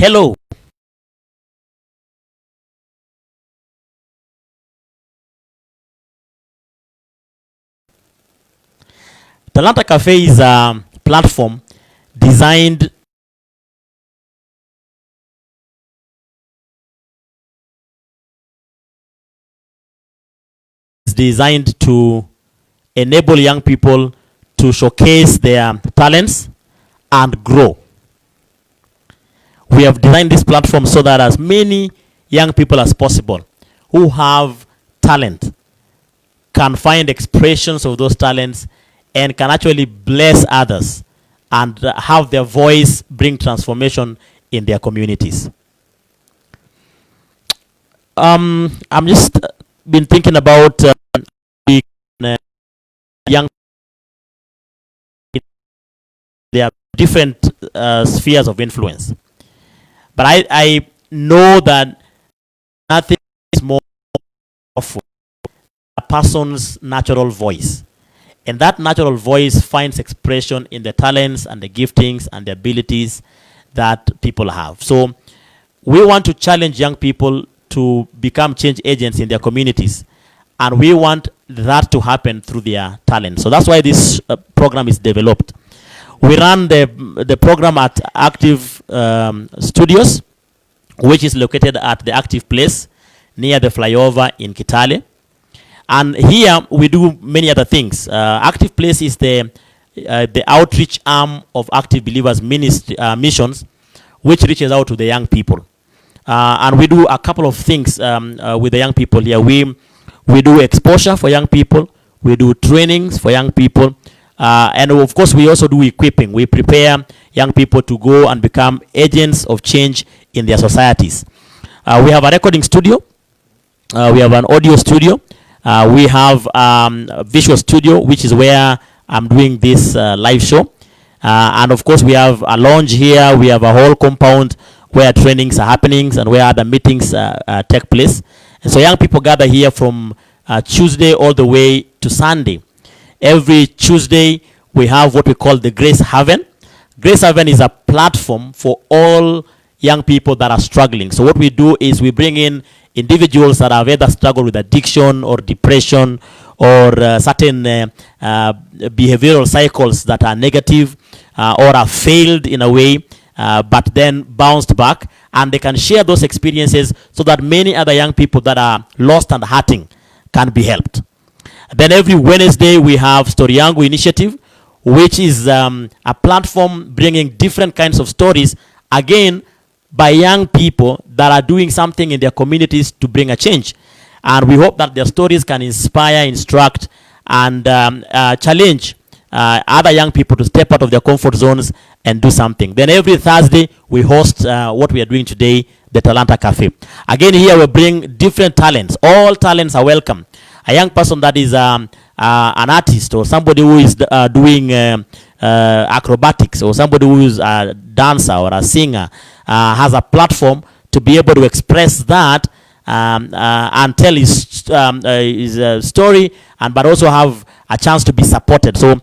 Hello. Talanta Café is a platform designed to enable young people to showcase their talents and grow. We have designed this platform so that as many young people as possible who have talent can find expressions of those talents and can actually bless others and have their voice bring transformation in their communities. I'm just been thinking about young. There are different spheres of influence, but I know that nothing is more powerful than a person's natural voice. And that natural voice finds expression in the talents and the giftings and the abilities that people have. So we want to challenge young people to become change agents in their communities. And we want that to happen through their talent. So that's why this program is developed. We run the program at Active Studios, which is located at the Active Place near the flyover in Kitale. And here we do many other things. Active Place is the outreach arm of Active Believers Ministry, missions, which reaches out to the young people. And we do a couple of things with the young people here. We do exposure for young people. We do trainings for young people. And of course, we also do equipping. We prepare young people to go and become agents of change in their societies. We have a recording studio. We have an audio studio. We have a visual studio, which is where I'm doing this live show. And of course, we have a lounge here. We have a whole compound where trainings are happening and where other meetings take place. And so young people gather here from Tuesday all the way to Sunday. Every Tuesday, we have what we call the Grace Haven. Grace Haven is a platform for all young people that are struggling. So what we do is we bring in individuals that have either struggled with addiction or depression or certain behavioral cycles that are negative or are failed in a way, but then bounced back, and they can share those experiences so that many other young people that are lost and hurting can be helped. Then every Wednesday we have Story Yangu Initiative, which is a platform bringing different kinds of stories, again, by young people that are doing something in their communities to bring a change. And we hope that their stories can inspire, instruct, and challenge other young people to step out of their comfort zones and do something. Then every Thursday, we host what we are doing today, the Talanta Café. Again, here we bring different talents. All talents are welcome. A young person that is an artist, or somebody who is doing acrobatics, or somebody who is a dancer or a singer, has a platform to be able to express that and tell his story, but also have a chance to be supported. So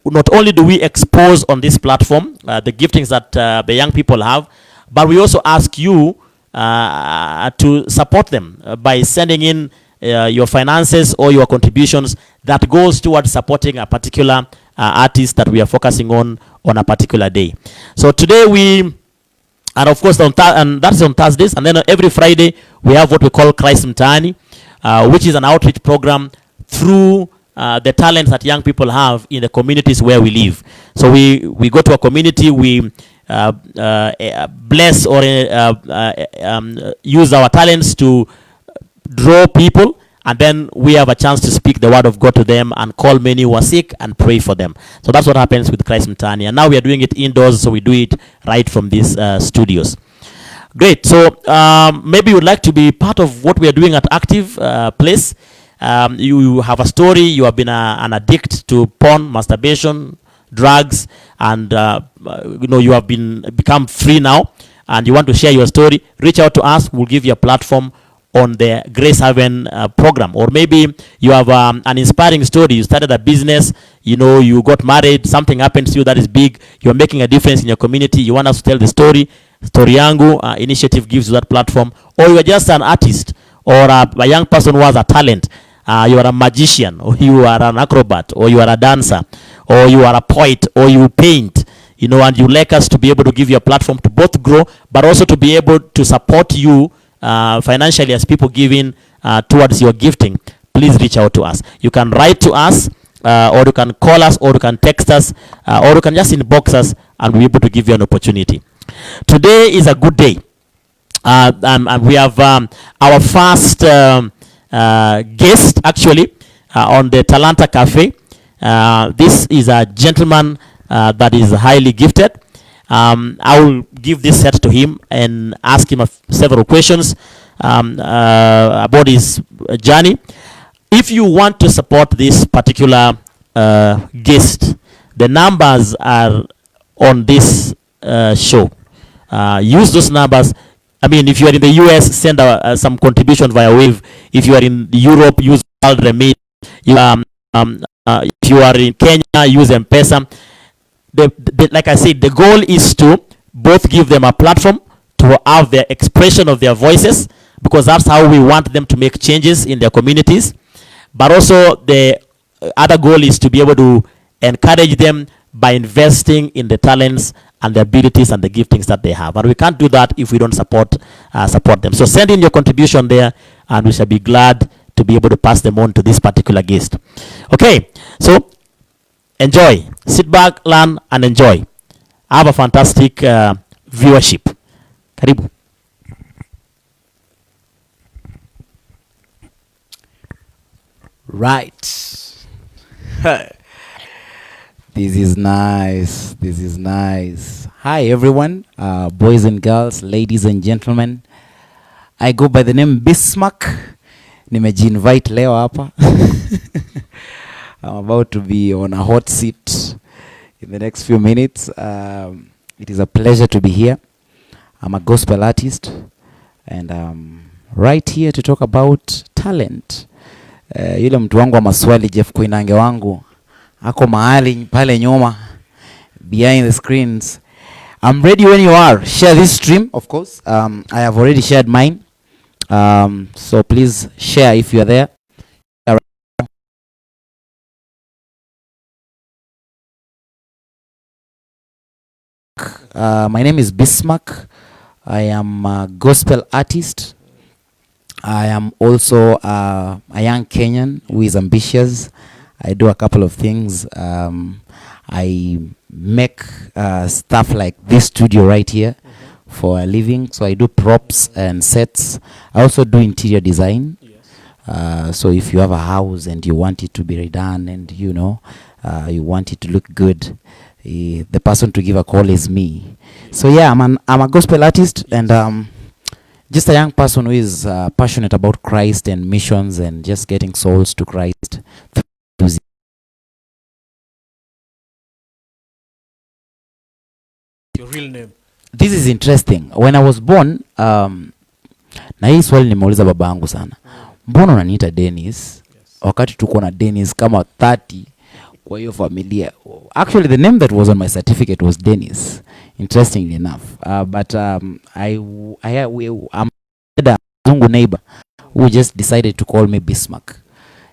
not only do we expose on this platform the giftings that the young people have, but we also ask you to support them by sending in your finances or your contributions that goes towards supporting a particular artist that we are focusing on a particular day. So today and of course, and that's on Thursdays, and then every Friday we have what we call Christ Mtaani, which is an outreach program through the talents that young people have in the communities where we live. So we go to a community, we bless or use our talents to draw people, and then we have a chance to speak the word of God to them and call many who are sick and pray for them. So that's what happens with Christ Mtaani. And now we are doing it indoors, so we do it right from these studios. Great. So maybe you would like to be part of what we are doing at Active Place. You have a story. You have been an addict to porn, masturbation, drugs, and you have become free now, and you want to share your story. Reach out to us. We'll give you a platform on the Grace Haven program. Or maybe you have an inspiring story. You started a business, you got married, something happened to you that is big, you're making a difference in your community, you want us to tell the story. Story Yangu initiative gives you that platform, or you are just an artist or a young person who has a talent. You are a magician, or you are an acrobat, or you are a dancer, or you are a poet, or you paint, and you like us to be able to give you a platform to both grow, but also to be able to support you financially as people giving towards your gifting. Please reach out to us. You can write to us, or you can call us, or you can text us, or you can just inbox us, and we'll be able to give you an opportunity. Today is a good day. And we have our first guest, actually, on the Talanta Café. This is a gentleman that is highly gifted. I will give this set to him and ask him several questions about his journey. If you want to support this particular guest, the numbers are on this show. Use those numbers. I mean, if you are in the US, send some contribution via Wave. If you are in Europe, use World Remit. If you are in Kenya, use M-Pesa. Like I said, the goal is to both give them a platform to have their expression of their voices, because that's how we want them to make changes in their communities. But also the other goal is to be able to encourage them by investing in the talents and the abilities and the giftings that they have. And we can't do that if we don't support them. So send in your contribution there, and we shall be glad to be able to pass them on to this particular guest. Okay, so enjoy. Sit back, learn, and enjoy. Have a fantastic viewership. Karibu. Right. This is nice. This is nice. Hi, everyone, boys and girls, ladies and gentlemen. I go by the name Bismak. Nimeji-invite leo hapa. I'm about to be on a hot seat in the next few minutes. It is a pleasure to be here. I'm a gospel artist, and I'm right here to talk about talent. Yule mtu wangu wa maswali, Jeff Koinange wangu, ako mahali pale nyuma behind the screens. I'm ready when you are. Share this stream, of course. I have already shared mine. So please share if you are there. My name is Bismak. I am a gospel artist. I am also a young Kenyan who is ambitious. I do a couple of things. I make stuff like this studio right here for a living. So I do props and sets. I also do interior design. So if you have a house and you want it to be redone, and you want it to look good, the person to give a call is me. So yeah, I'm a gospel artist, and just a young person who is passionate about Christ and missions and just getting souls to Christ. Your real name? This is interesting. When I was born, na hii swali nimeuliza baba yangu sana. Mbona unaniita Dennis? Wakati tuko na Dennis kama 30 kwa hiyo familia. Actually, the name that was on my certificate was Dennis, interestingly enough. But I'm a Zungu neighbor who just decided to call me Bismak.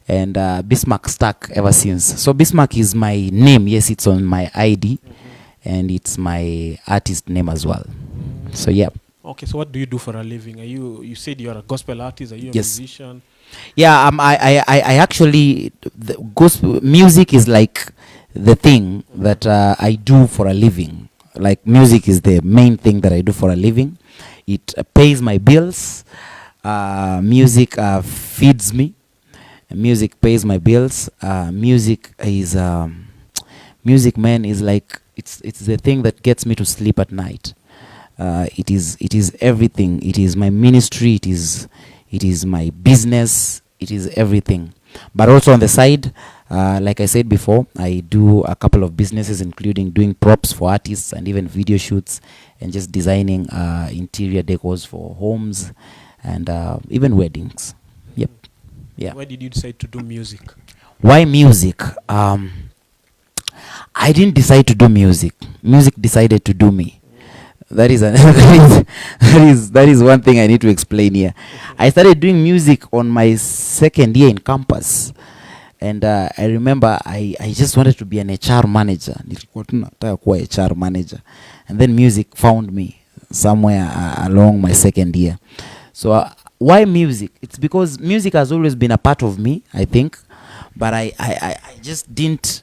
And Bismak stuck ever since. So Bismak is my name. Yes, it's on my ID. And it's my artist name as well. So yeah. Okay, so what do you do for a living? You said you're a gospel artist. Are you a musician? Yeah, I actually, the gospel music is like the thing that I do for a living. Like music is the main thing that I do for a living. It pays my bills. Music feeds me. Music pays my bills. Music is music, man, is like it's the thing that gets me to sleep at night. It is everything. It is my ministry. It is my business. It is everything. But also on the side, like I said before, I do a couple of businesses, including doing props for artists and even video shoots, and just designing interior decors for homes and even weddings. Yep. Yeah. Why did you decide to do music? Why music? I didn't decide to do music. Music decided to do me. That is, that is one thing I need to explain here. I started doing music on my second year in campus, and I remember I just wanted to be an HR manager. Nilikuwa tu nataka kuwa HR manager, and then music found me somewhere along my second year. So why music? It's because music has always been a part of me, I think, but I just didn't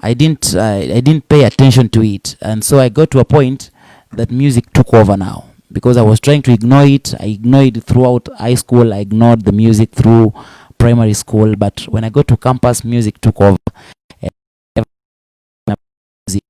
pay attention to it, and so I got to a point that music took over now, because I was trying to ignore it. I ignored it throughout high school. I ignored the music through primary school, but when I got to campus, music took over. And music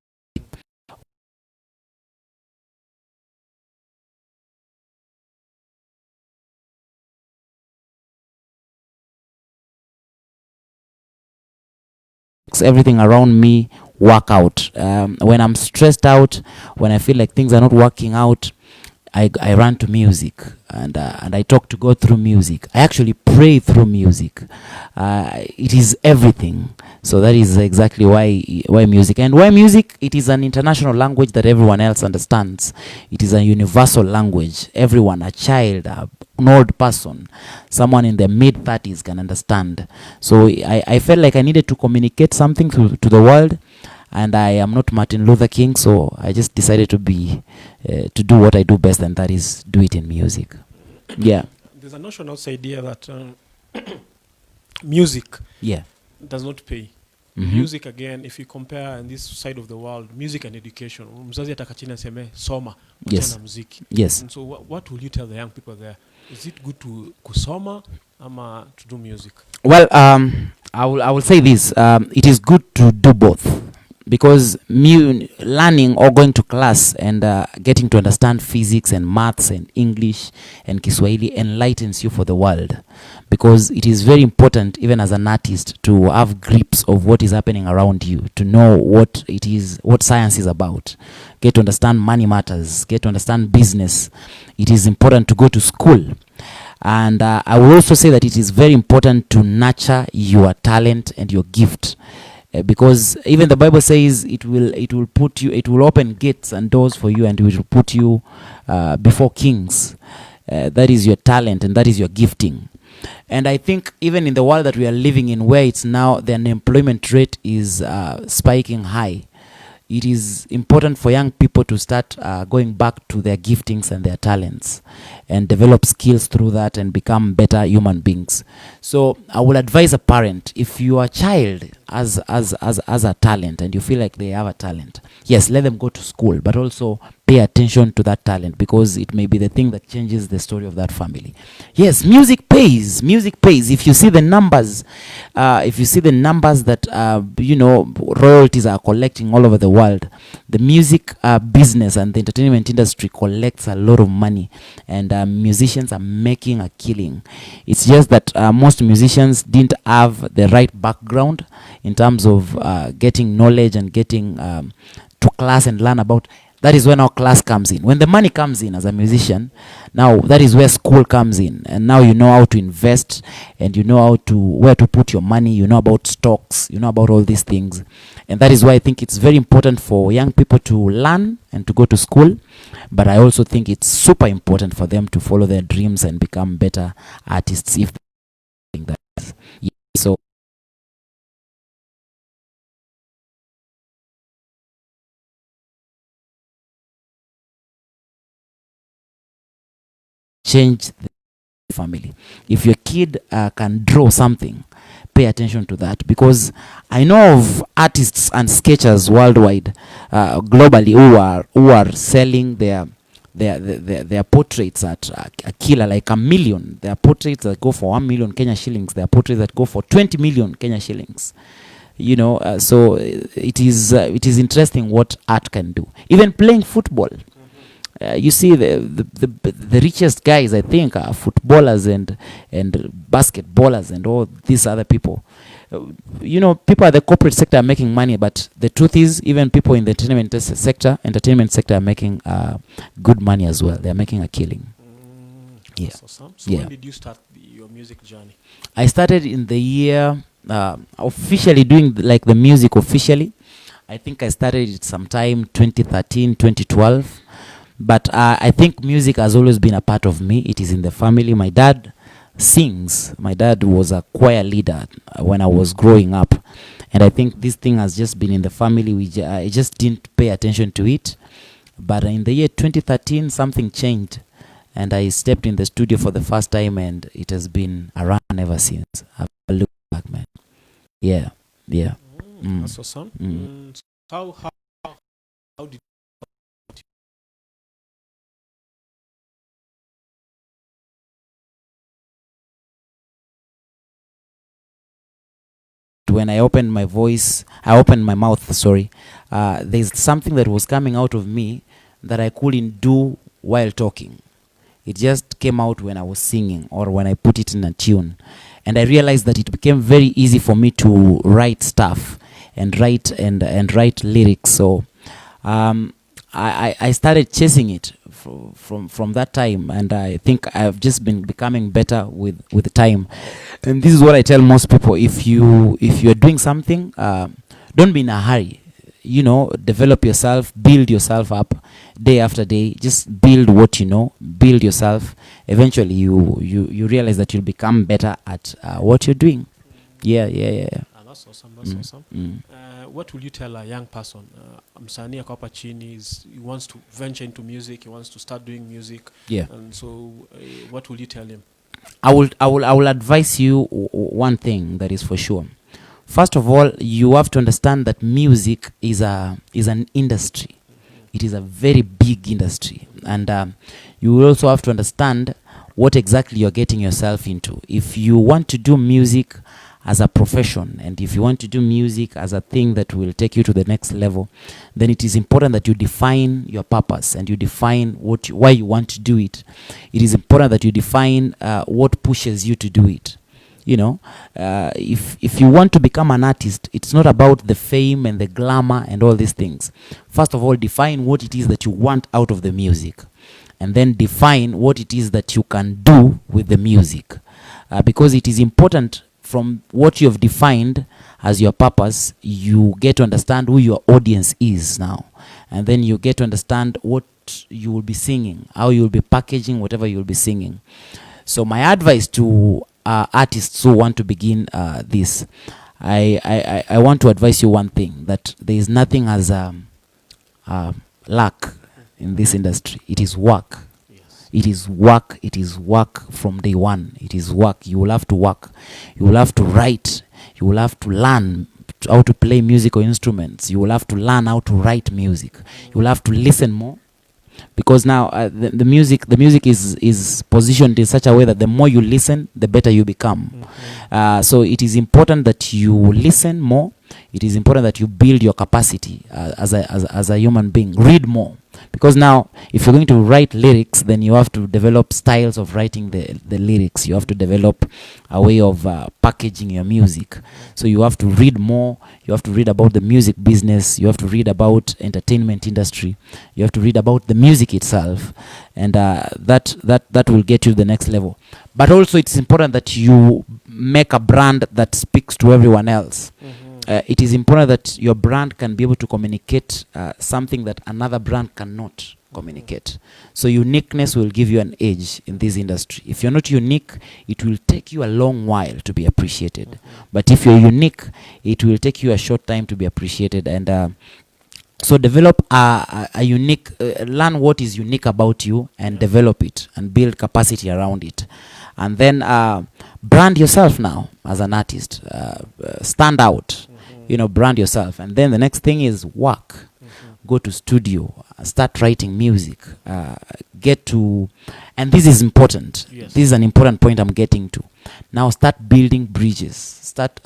makes everything around me work out. When I'm stressed out, when I feel like things are not working out, I run to music, and I talk to God through music. I actually pray through music. It is everything. So that is exactly why music. And why music? It is an international language that everyone else understands. It is a universal language. Everyone, a child, an old person, someone in their mid-30s can understand. So I felt like I needed to communicate something to the world. And I am not Martin Luther King, so I just decided to do what I do best, and that is do it in music. Yeah. There's a notion outside here that music does not pay. Mm-hmm. Music, again, if you compare in this side of the world, music and education, mzazi atakachina seme soma, yes. Muziki. Yes. And so what will you tell the young people there? Is it good to kusoma ama to do music? Well, I will say this. It is good to do both. Because learning or going to class and getting to understand physics and maths and English and Kiswahili enlightens you for the world. Because it is very important, even as an artist, to have grips of what is happening around you, to know what it is, what science is about. Get to understand money matters, get to understand business. It is important to go to school. And I will also say that it is very important to nurture your talent and your gift. Because even the Bible says it will open gates and doors for you, and it will put you before kings. That is your talent, and that is your gifting. And I think even in the world that we are living in, where it's now the unemployment rate is spiking high, it is important for young people to start going back to their giftings and their talents and develop skills through that and become better human beings. So I will advise a parent, if your child has a talent and you feel like they have a talent, yes, let them go to school, but also pay attention to that talent, because it may be the thing that changes the story of that family. Yes, music pays. Music pays. If you see the numbers, that royalties are collecting all over the world, the music business and the entertainment industry collects a lot of money, and musicians are making a killing. It's just that most musicians didn't have the right background in terms of getting knowledge and getting to class and learn about. That is when our class comes in. When the money comes in as a musician, now that is where school comes in. And now you know how to invest, and you know where to put your money, you know about stocks, you know about all these things. And that is why I think it's very important for young people to learn and to go to school. But I also think it's super important for them to follow their dreams and become better artists if they think that. Yeah, so change the family. If your kid can draw something, pay attention to that, because I know of artists and sketchers worldwide, globally, who are selling their portraits at a killer, like $1 million. There are portraits that go for 1 million Kenya shillings. There are portraits that go for 20 million Kenya shillings. So it is interesting what art can do. Even playing football. You see the richest guys, I think, are footballers and basketballers and all these other people. People at the corporate sector are making money, but the truth is, even people in the entertainment sector are making good money as well. They're making a killing. Yeah. Awesome. So when did you start your music journey? I started in the year officially doing like the music officially. I think I started it sometime 2013, 2012. But I think music has always been a part of me. It is in the family. My dad sings. My dad was a choir leader when I was growing up, and I think this thing has just been in the family. I just didn't pay attention to it. But in the year 2013, something changed, and I stepped in the studio for the first time, and it has been around ever since. I've looked back, man. Yeah. That's awesome. How did when I opened my mouth, sorry, there's something that was coming out of me that I couldn't do while talking. It just came out when I was singing or when I put it in a tune. And I realized that it became very easy for me to write stuff and write write lyrics. So I started chasing it from that time, and I think I've just been becoming better with time. And this is what I tell most people: if you're doing something, don't be in a hurry. Develop yourself, build yourself up day after day. Just build what you know, build yourself. Eventually, you realize that you'll become better at what you're doing. Yeah. That's awesome. What will you tell a young person? Msanii ako hapa chini, he wants to venture into music, he wants to start doing music. Yeah. And so, what will you tell him? I will advise you one thing that is for sure. First of all, you have to understand that music is an industry. It is a very big industry, and you will also have to understand what exactly you're getting yourself into. If you want to do music as a profession, and if you want to do music as a thing that will take you to the next level, then it is important that you define your purpose and you define why you want to do it. It is important that you define what pushes you to do it. If you want to become an artist, it's not about the fame and the glamour and all these things. First of all, define what it is that you want out of the music, and then define what it is that you can do with the music, because it is important. From what you have defined as your purpose, you get to understand who your audience is now, and then you get to understand what you will be singing, how you will be packaging whatever you will be singing. So my advice to artists who want to begin this, I want to advise you one thing, that there is nothing as luck in this industry. It is work. It is work. It is work from day one. It is work. You will have to work. You will have to write. You will have to learn how to play musical instruments. You will have to learn how to write music. You will have to listen more, because now the music is positioned in such a way that the more you listen, the better you become. So it is important that you listen more. It is important that you build your capacity as a human being. Read more. Because now, if you're going to write lyrics, then you have to develop styles of writing the lyrics. You have to develop a way of packaging your music. So you have to read more. You have to read about the music business. You have to read about entertainment industry. You have to read about the music itself, and that will get you to the next level. But also, it's important that you make a brand that speaks to everyone else. It is important that your brand can be able to communicate something that another brand cannot communicate. So uniqueness will give you an edge in this industry. If you're not unique, it will take you a long while to be appreciated. But if you're unique, it will take you a short time to be appreciated. And so develop a unique, learn what is unique about you and develop it and build capacity around it. And then brand yourself now as an artist. Stand out. Brand yourself. And then the next thing is work. Go to studio, start writing music, and this is important. Yes. This is an important point I'm getting to. Now start building bridges, start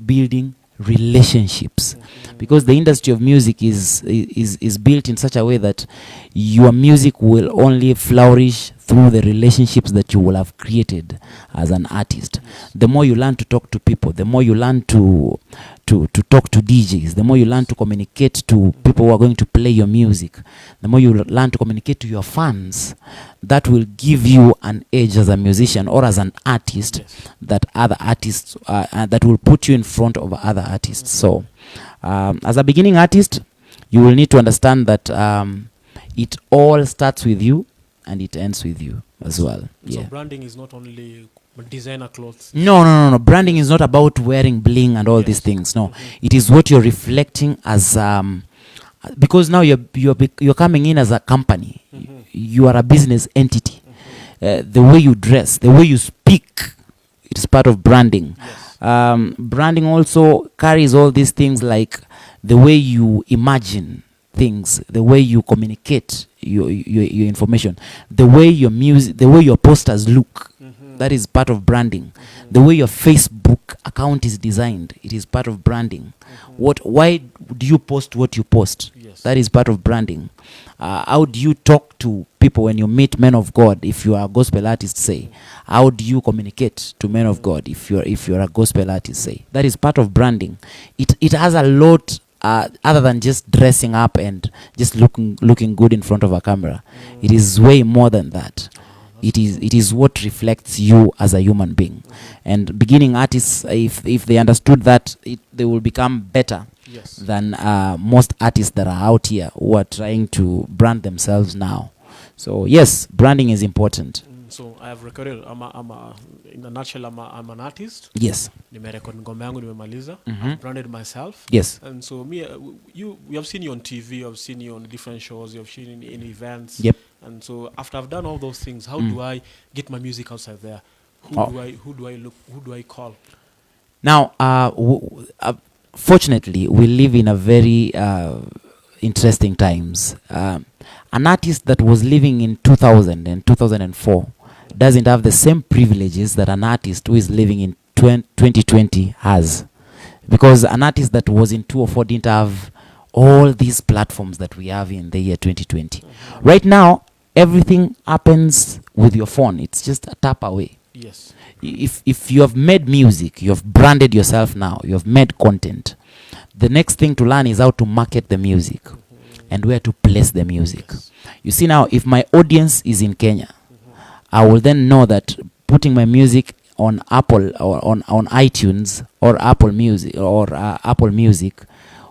building relationships, because the industry of music is built in such a way that your music will only flourish through the relationships that you will have created as an artist. The more you learn to talk to people, the more you learn to talk to DJs, the more you learn to communicate to people who are going to play your music, the more you learn to communicate to your fans, that will give you an edge as a musician or as an artist. Yes. That other artists, that will put you in front of other artists. So as a beginning artist, you will need to understand that it all starts with you and it ends with you as well. So Yeah. branding is not only designer clothes. No. Branding is not about wearing bling and all these things. No, it is what you're reflecting as because now you're coming in as a company. You are a business entity. The way you dress, the way you speak, it is part of branding. Yes. Branding also carries all these things like the way you imagine things, the way you communicate your information, the way your music, the way your posters look. That is part of branding. The way your Facebook account is designed, it is part of branding. Why do you post what you post? Yes. That is part of branding. How do you talk to people when you meet men of God? If you are a gospel artist, say, how do you communicate to men of God? If you're a gospel artist, say, that is part of branding. It has a lot other than just dressing up and just looking good in front of a camera. It is way more than that. It is what reflects you as a human being. And beginning artists, if they understood that, they will become better than most artists that are out here who are trying to brand themselves now. So yes, branding is important. So I have recorded. In a nutshell, I'm an artist. Yes. Nimerecord ngoma yangu nimemaliza. I've branded myself. Yes. And so we have seen you on TV, I've seen you on different shows, you've seen in events. Yep. And so after I've done all those things, how do I get my music outside there? Who do I call? Now, fortunately, we live in a very interesting times. An artist that was living in 2000 and 2004 doesn't have the same privileges that an artist who is living in 2020 has. Because an artist that was in 2004 didn't have all these platforms that we have in the year 2020. Right now, everything happens with your phone. It's just a tap away. Yes. If you have made music, you have branded yourself now, you have made content, the next thing to learn is how to market the music and where to place the music. Yes. You see now, if my audience is in Kenya, I will then know that putting my music on Apple or on iTunes or Apple Music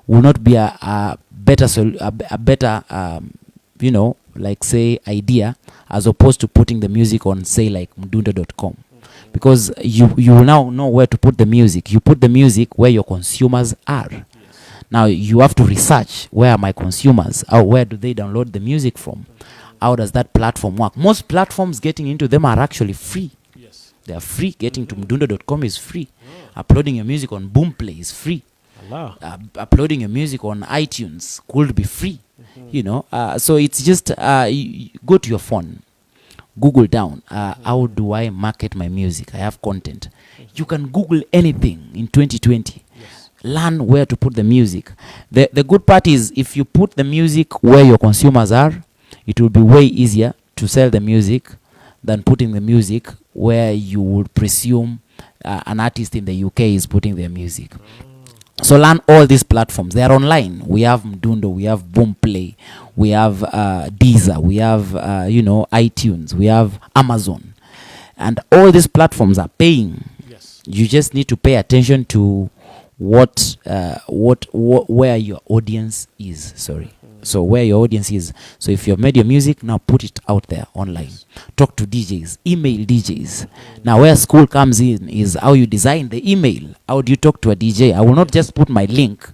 will not be a better like say idea as opposed to putting the music on say like mdundo.com. Because you will now know where to put the music. You put the music where your consumers are. Yes. Now you have to research where are my consumers, or where do they download the music from. How does that platform work? Most platforms getting into them are actually free. Yes. They are free. Getting to mdundo.com is free. Uploading your music on Boomplay is free. Uploading your music on iTunes could be free. So it's just you go to your phone, Google down, how do I market my music? I have content. You can Google anything in 2020. Yes. Learn where to put the music. The good part is if you put the music where your consumers are, it will be way easier to sell the music than putting the music where you would presume an artist in the UK is putting their music. So learn all these platforms. They are online. We have Mdundo, we have Boomplay, we have Deezer, we have iTunes, we have Amazon, and all these platforms are paying. Yes. You just need to pay attention to where your audience is. So where your audience is. So if you've made your music, now put it out there online. Talk to DJs, email DJs. Now where school comes in is how you design the email. How do you talk to a DJ? I will not just put my link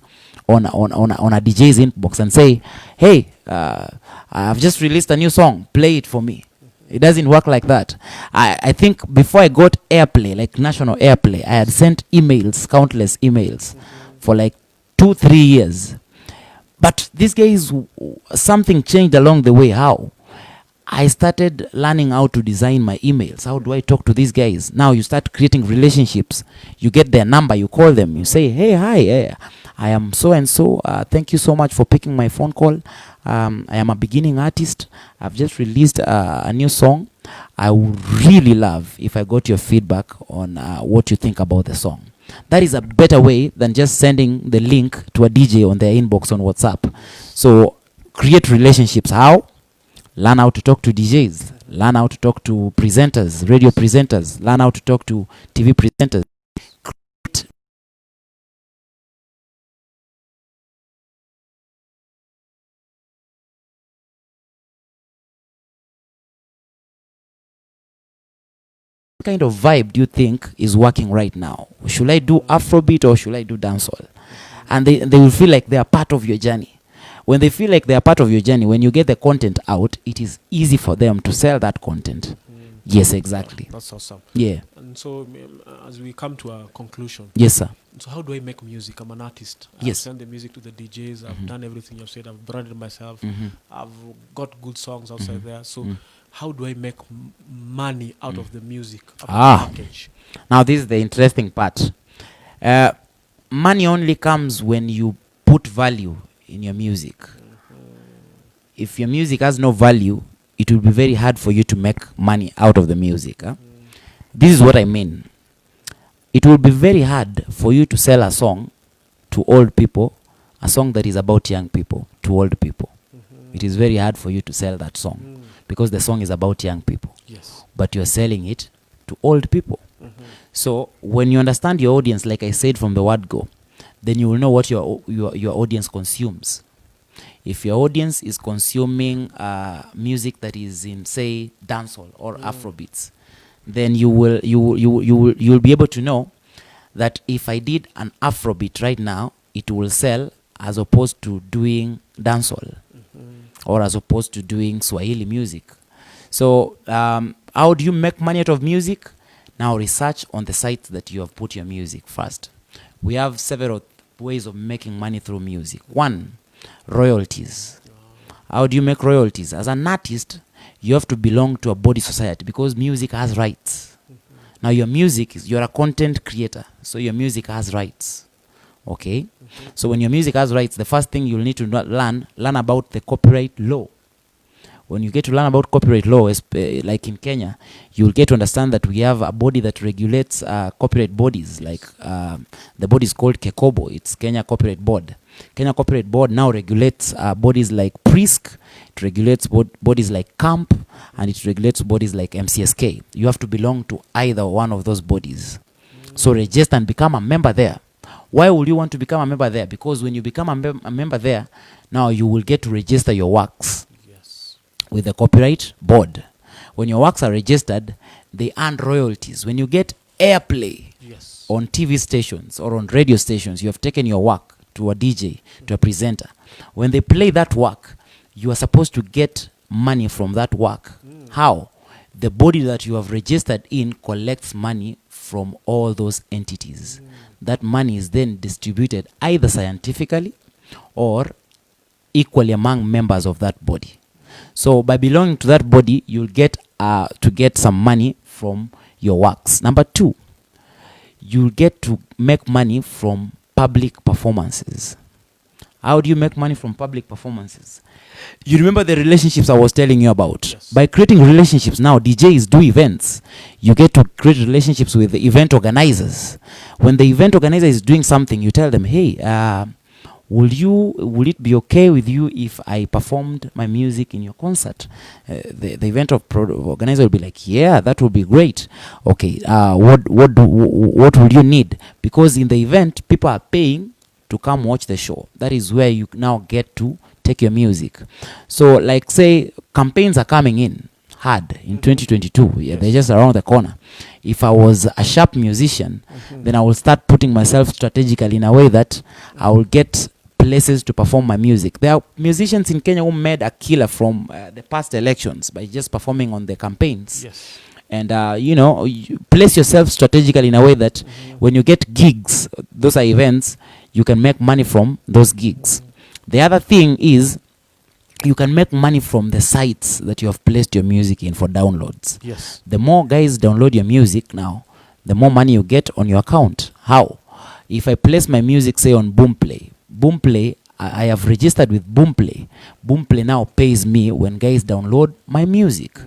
on a DJ's inbox and say, hey, I've just released a new song, play it for me. It doesn't work like that. I think before I got airplay, like national airplay, I had sent emails, countless emails for like 2-3 years. But these guys, something changed along the way. How? I started learning how to design my emails. How do I talk to these guys? Now you start creating relationships. You get their number, you call them, you say, hey, hi, I am so and so. Thank you so much for picking my phone call. I am a beginning artist. I've just released a new song. I would really love if I got your feedback on what you think about the song. That is a better way than just sending the link to a DJ on their inbox on WhatsApp. So create relationships. How? Learn how to talk to DJs. Learn how to talk to presenters, radio presenters. Learn how to talk to TV presenters. kind of vibe do you think is working right now? Should I do Afrobeat or should I do dancehall? And they will feel like they are part of your journey. When they feel like they are part of your journey, when you get the content out, it is easy for them to sell that content. Yes, exactly. That's awesome. Yeah. And so, as we come to a conclusion, Yes, sir. so how do I make music? I'm an artist. Yes. I've sent the music to the DJs. I've done everything you've said. I've branded myself. I've got good songs outside there. So how do I make money out of the music? Out of the package? Now this is the interesting part. Money only comes when you put value in your music. If your music has no value, it will be very hard for you to make money out of the music. This is what I mean. It will be very hard for you to sell a song to old people, a song that is about young people, to old people. It is very hard for you to sell that song because the song is about young people. Yes. But you're selling it to old people. So when you understand your audience, like I said from the word go, then you will know what your audience consumes. If your audience is consuming music that is in, say, dancehall or Afrobeats, then you'll be able to know that if I did an Afrobeat right now, it will sell as opposed to doing dancehall or as opposed to doing Swahili music. So how do you make money out of music? Now research on the sites that you have put your music first. We have several ways of making money through music. One, royalties. How do you make royalties? As an artist, you have to belong to a body society because music has rights. Now your music is, you're a content creator, so your music has rights. Okay? So when your music has rights, the first thing you'll need to learn about the copyright law. When you get to learn about copyright law, like in Kenya, you'll get to understand that we have a body that regulates copyright bodies. Like the body is called KECOBO. It's Kenya Copyright Board. Kenya Copyright Board now regulates bodies like PRISC. It regulates bodies like CAMP, and it regulates bodies like MCSK. You have to belong to either one of those bodies. So register and become a member there. Why would you want to become a member there? Because when you become a member there, now you will get to register your works with the copyright board. When your works are registered, they earn royalties. When you get airplay on TV stations or on radio stations, you have taken your work to a DJ, to a presenter. When they play that work, you are supposed to get money from that work. How? The body that you have registered in collects money from all those entities. That money is then distributed either scientifically or equally among members of that body. So by belonging to that body, you'll get to get some money from your works. Number two, you'll get to make money from public performances. How do you make money from public performances? You remember the relationships I was telling you about? Yes. By creating relationships, now DJs do events. You get to create relationships with the event organizers. When the event organizer is doing something, you tell them, hey, will it be okay with you if I performed my music in your concert? The event organizer will be like, yeah, that would be great. Okay, what will you need? Because in the event, people are paying to come watch the show. That is where you now get to take your music. So like say campaigns are coming in hard in 2022. They're just around the corner. If I was a sharp musician, then I will start putting myself strategically in a way that I will get places to perform my music. There are musicians in Kenya who made a killer from the past elections by just performing on the campaigns. Yes. And you place yourself strategically in a way that when you get gigs, those are events, you can make money from those gigs. The other thing is you can make money from the sites that you have placed your music in for downloads. Yes. The more guys download your music now, the more money you get on your account. How? If I place my music, say, on Boomplay, I have registered with Boomplay. Boomplay now pays me when guys download my music.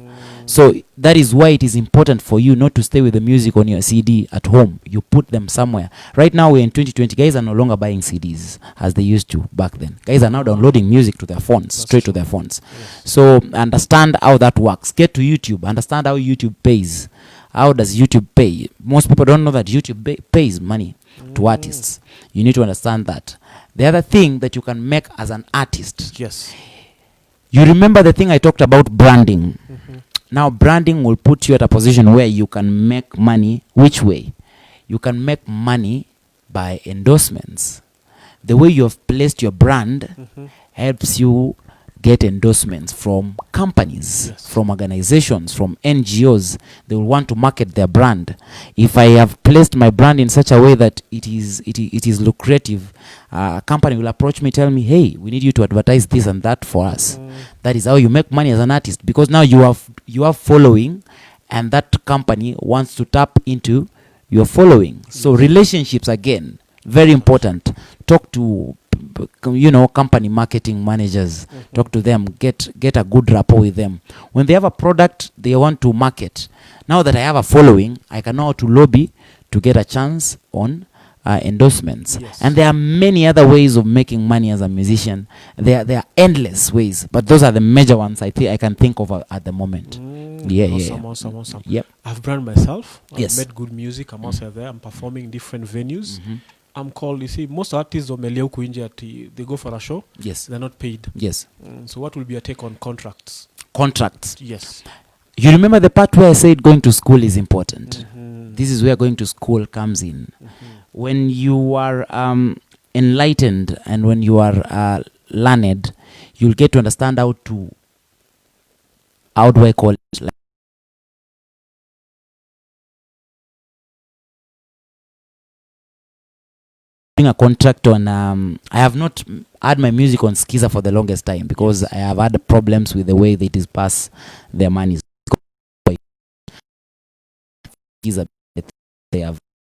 So that is why it is important for you not to stay with the music on your CD at home. You put them somewhere. Right now we're in 2020. Guys are no longer buying CDs as they used to back then. Guys are now downloading music to their phones, straight to their phones. Yes. So understand how that works. Get to YouTube. Understand how YouTube pays. How does YouTube pay? Most people don't know that YouTube pays money to artists. You need to understand that. The other thing that you can make as an artist. Yes. You remember the thing I talked about, branding. Now branding will put you at a position where you can make money. Which way? You can make money by endorsements. The way you have placed your brand helps you get endorsements from companies, from organizations, from NGOs. They will want to market their brand. If I have placed my brand in such a way that it is lucrative, a company will approach me, tell me, hey, we need you to advertise this and that for us. That is how you make money as an artist, because now you have following, and that company wants to tap into your following. So relationships, again, very important. Talk to company marketing managers. Talk to them, get a good rapport with them. When they have a product they want to market, now that I have a following, I can know how to lobby to get a chance on endorsements. And there are many other ways of making money as a musician. There are endless ways, but those are the major ones I can think of at the moment. Awesome. Yep. I've branded myself. Yes. I've made good music. I'm also there. I'm performing in different venues. I'm called, you see, most artists they go for a show. Yes. They're not paid. Yes. So what will be your take on contracts? Contracts. Yes. You remember the part where I said going to school is important? This is where going to school comes in. When you are enlightened and when you are learned, you'll get to understand how do I call it? Like, a contract on I have not had my music on Skiza for the longest time because I have had problems with the way they disperse their money.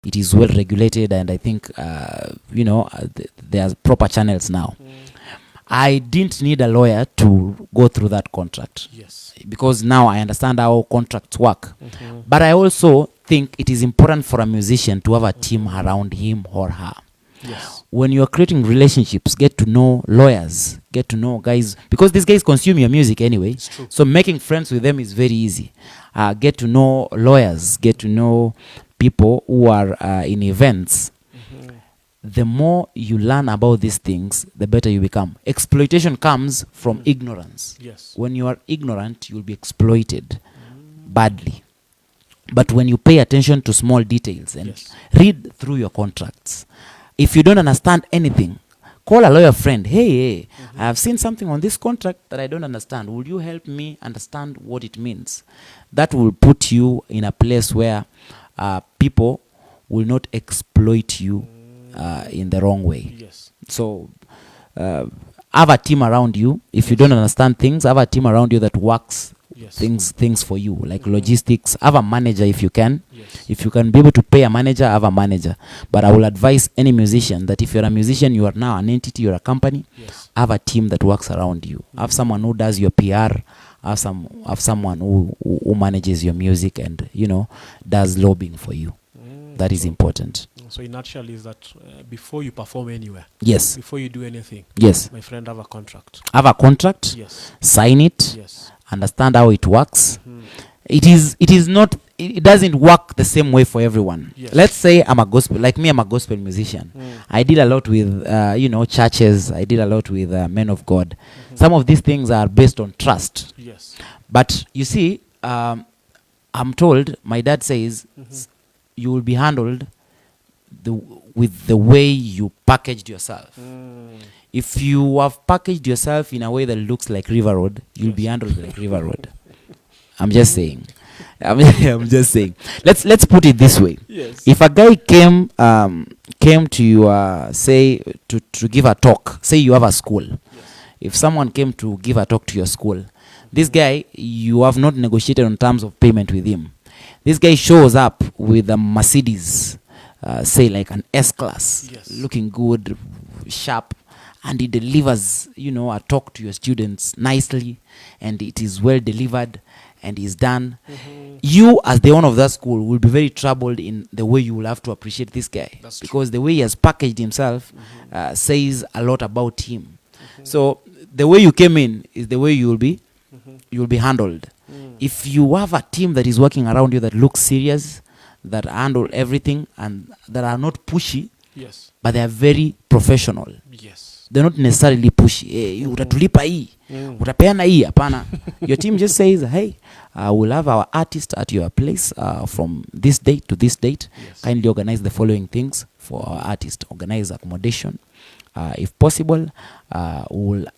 It is well regulated, and I think there's proper channels now. I didn't need a lawyer to go through that contract. Yes. Because now I understand how contracts work. But I also think it is important for a musician to have a team around him or her. Yes. When you are creating relationships, get to know lawyers, get to know guys, because these guys consume your music anyway. So making friends with them is very easy. Get to know lawyers, get to know people who are in events. The more you learn about these things, the better you become. Exploitation comes from ignorance. Yes. When you are ignorant, you'll be exploited badly. But when you pay attention to small details and read through your contracts, if you don't understand anything, call a lawyer friend. Hey, I have seen something on this contract that I don't understand. Will you help me understand what it means? That will put you in a place where people will not exploit you in the wrong way. Yes. So have a team around you. If you don't understand things, have a team around you that works things for you, like logistics. Have a manager if you can. If you can be able to pay a manager, have a manager. But I will advise any musician that if you're a musician, you are now an entity, you're a company, have a team that works around you. Have someone who does your PR, have someone who manages your music and does lobbying for you. That is important. So in nutshell is that before you perform anywhere, before you do anything, my friend, have a contract. Have a contract. Sign it. Understand how it works. It is not. It doesn't work the same way for everyone. Let's say I'm a gospel musician. I did a lot with churches. I did a lot with men of God. Some of these things are based on trust. But you see, I'm told, my dad says, you will be handled with the way you packaged yourself. If you have packaged yourself in a way that looks like River Road, you'll be handled like River Road. I'm just saying. I'm just saying. Let's put it this way. If a guy came to you, say to give a talk, say you have a school. If someone came to give a talk to your school, this guy, you have not negotiated on terms of payment with him. This guy shows up with a Mercedes, say like an S-Class, looking good, sharp, and he delivers, a talk to your students nicely, and it is well delivered, and is done. You, as the owner of that school, will be very troubled in the way you will have to appreciate this guy. Because the way he has packaged himself says a lot about him. So the way you came in is the way you will be handled. If you have a team that is working around you that looks serious, that handle everything, and that are not pushy, but they are very professional. They're not necessarily pushy. Hey, utatulipa hii, utapeana hii, hapana. Your team just says, hey, we'll have our artist at your place from this date to this date. Yes. Kindly organize the following things for our artist. Organize accommodation. If possible,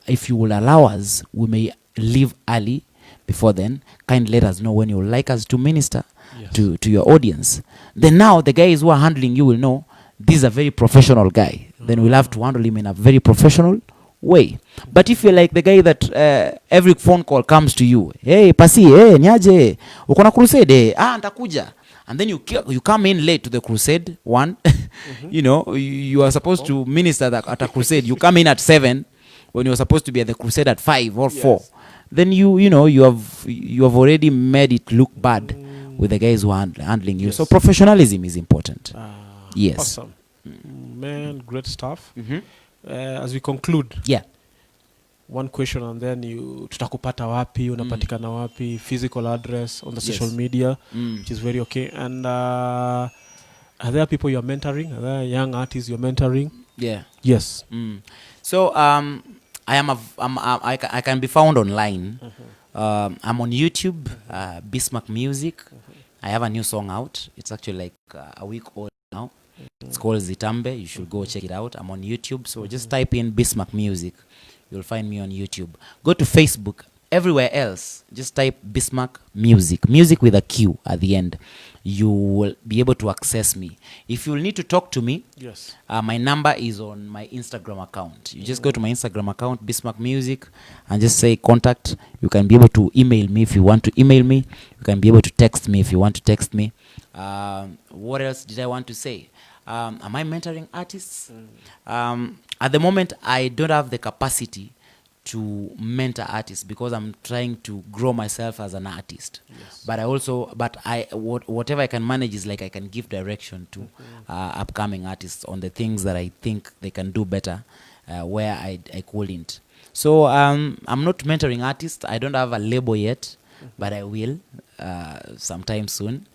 if you will allow us, we may leave early. Before then, kindly let us know when you would like us to minister Yes. to your audience. Then now the guys who are handling you will know this is a very professional guy. Then we'll have to handle him in a very professional way. But if you're like the guy that every phone call comes to you, hey Pasi, hey nyaje, uko na crusade, nitakuja. And then you come in late to the crusade one. You know, you are supposed to minister at a crusade. You come in at 7 when you're supposed to be at the crusade at 5 or 4. Then you have already made it look bad with the guys who are handling you. Yes. So professionalism is important. Yes. Awesome. Man, great stuff. As we conclude, Yeah. one question and then tutakupata wapi, unapatikana wapi, physical address on the social media, which is very okay. And are there people you're mentoring? Are there young artists you're mentoring? Yeah. Yes. So I can be found online. I'm on YouTube, Bismak Music. I have a new song out. It's actually like a week old now. It's called Zitambe. You should go check it out. I'm on YouTube. So just type in Bismak Music. You'll find me on YouTube. Go to Facebook. Everywhere else, just type Bismak Music. Music with a Q at the end. You will be able to access me. If you will need to talk to me, Yes. my number is on my Instagram account. You just go to my Instagram account, Bismak Music, and just say contact. You can be able to email me if you want to email me. You can be able to text me if you want to text me. What else did I want to say? Am I mentoring artists? At the moment, I don't have the capacity to mentor artists because I'm trying to grow myself as an artist. Yes. But whatever I can manage is like I can give direction to upcoming artists on the things that I think they can do better where I couldn't. So I'm not mentoring artists. I don't have a label yet, but I will sometime soon.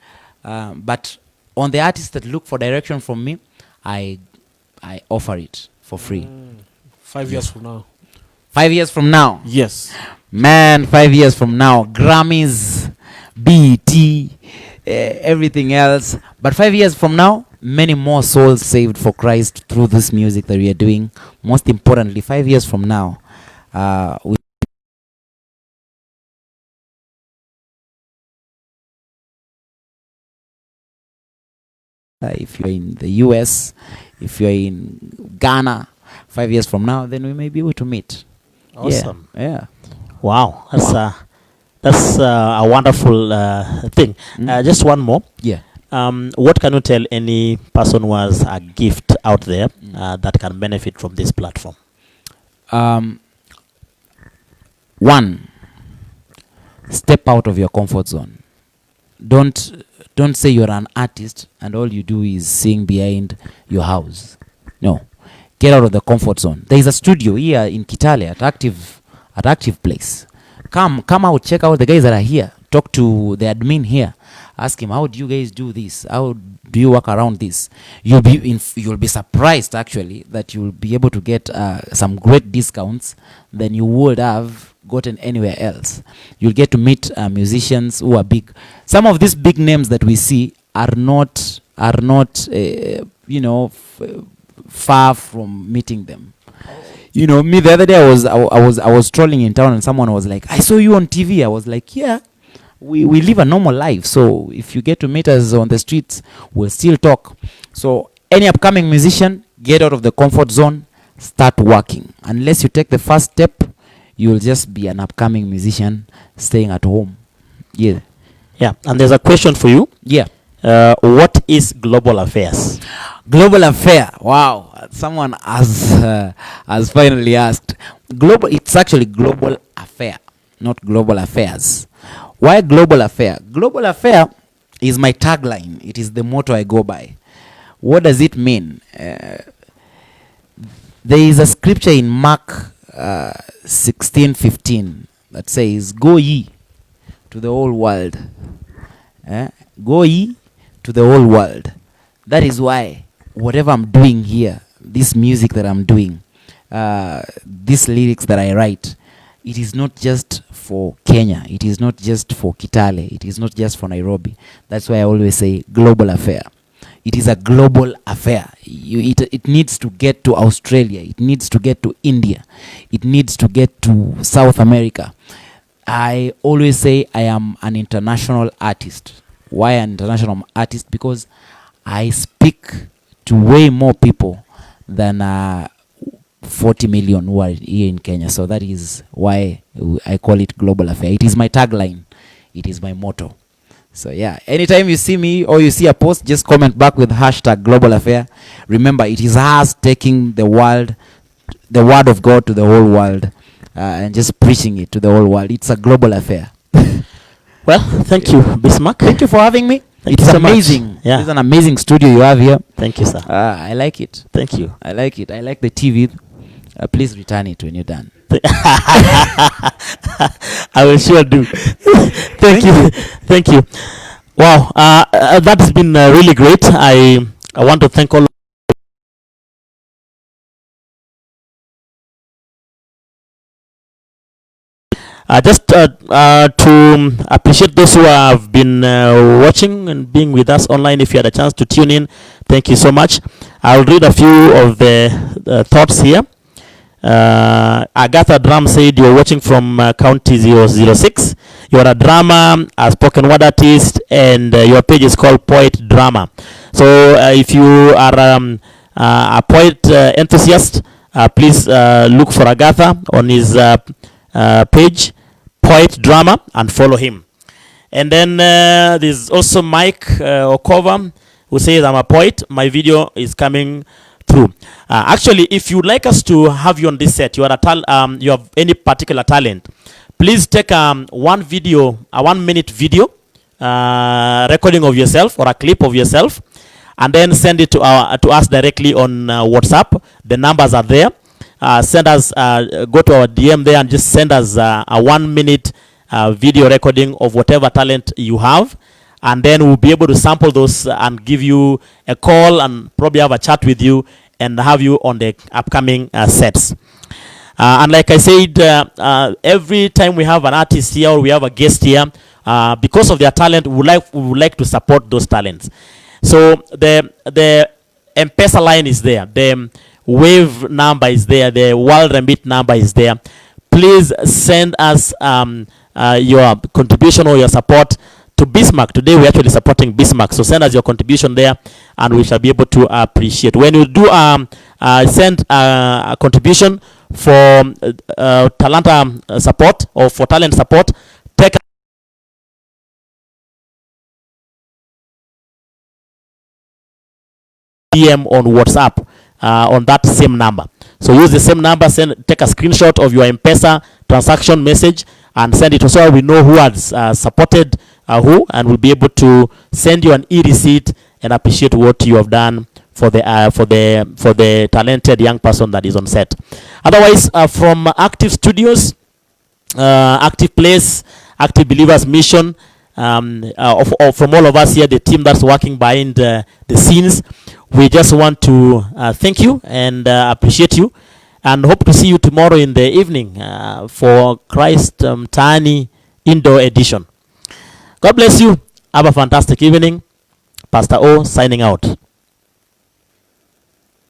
But on the artists that look for direction from me, I offer it for free. 5 years from now. 5 years from now. Yes. Man, 5 years from now, Grammys, BET, everything else. But 5 years from now, many more souls saved for Christ through this music that we are doing. Most importantly, 5 years from now, if you're in the US, if you're in Ghana, 5 years from now, then we may be able to meet. Awesome. Yeah. Wow. That's a wonderful thing. Just one more. Yeah. What can you tell any person who has a gift out there that can benefit from this platform? One, step out of your comfort zone. Don't say you're an artist and all you do is sing behind your house. No. Get out of the comfort zone. There is a studio here in Kitale at Active Place. Come out, check out the guys that are here. Talk to the admin here. Ask him, how do you guys do this? How do you work around this? You'll be surprised actually that you'll be able to get some great discounts than you would have gotten anywhere else. You'll get to meet musicians who are big. Some of these big names that we see are not far from meeting them. You know, me the other day I was strolling in town and someone was like, I saw you on TV. I was like, yeah, we live a normal life. So if you get to meet us on the streets, we'll still talk. So any upcoming musician, get out of the comfort zone, start working. Unless you take the first step, you'll just be an upcoming musician staying at home. Yeah. Yeah. And there's a question for you. Yeah. What is global affairs? Global affair. Wow, someone has finally asked. It's actually global affair, not global affairs. Why global affair? Global affair is my tagline. It is the motto I go by. What does it mean? There is a scripture in Mark 16:15 that says, "Go ye to the whole world." Go ye to the whole world. That is why whatever I'm doing here, this music that I'm doing, these lyrics that I write, it is not just for for Kenya. It is not just for Kitale. It is not just for Nairobi. That's why I always say global affair. It is a global affair. It needs to get to Australia. It needs to get to India. It needs to get to South America. I always say I am an international artist. Why an international artist? Because I speak to way more people than 40 million who are here in Kenya. So that is why I call it global affair. It is my tagline. It is my motto. So yeah, anytime you see me or you see a post, just comment back with hashtag global affair. Remember, it is us taking the word of God to the whole world, and just preaching it to the whole world. It's a global affair. Well, thank you, Bismak. Thank you for having me. Thank It's you so amazing. much. Yeah. It's an amazing studio you have here. Thank you, sir. I like it. Thank you. I like it. I like the TV. Please return it when you're done. I will sure do. Thank you. Thank you. Wow, that's been really great. I want to thank all. Just to appreciate those who have been watching and being with us online. If you had a chance to tune in, thank you so much. I'll read a few of the thoughts here. Agatha Drum said you're watching from County 006. You're a drama, a spoken word artist, and your page is called Poet Drama. So if you are a poet enthusiast, please look for Agatha on his page, Poet Drama, and follow him. And then there's also Mike Okova, who says, I'm a poet. My video is coming through. Actually, if you'd like us to have you on this set, you have any particular talent, please take 1 minute video recording of yourself or a clip of yourself, and then send it to us directly on WhatsApp. The numbers are there. Send us, go to our DM there and just send us a 1 minute video recording of whatever talent you have, and then we'll be able to sample those and give you a call and probably have a chat with you and have you on the upcoming sets. And like I said, every time we have an artist here or we have a guest here, because of their talent, we would like to support those talents. So the M-Pesa line is there. The Wave number is there. The World Remit number is there. Please send us your contribution or your support to Bismak. Today we're actually supporting Bismak. So send us your contribution there and we shall be able to appreciate. When you do send a contribution for Talanta support or for talent support, take DM on WhatsApp on that same number. So use the same number, take a screenshot of your M-Pesa transaction message and send it so we know who has supported who, and we'll be able to send you an e-receipt and appreciate what you have done for the talented young person that is on set. Otherwise, from Active Studios, Active Place, Active Believers Mission, from all of us here, the team that's working behind the scenes, we just want to thank you and appreciate you, and hope to see you tomorrow in the evening for Christ Tani Indoor Edition. God bless you. Have a fantastic evening. Pastor O signing out.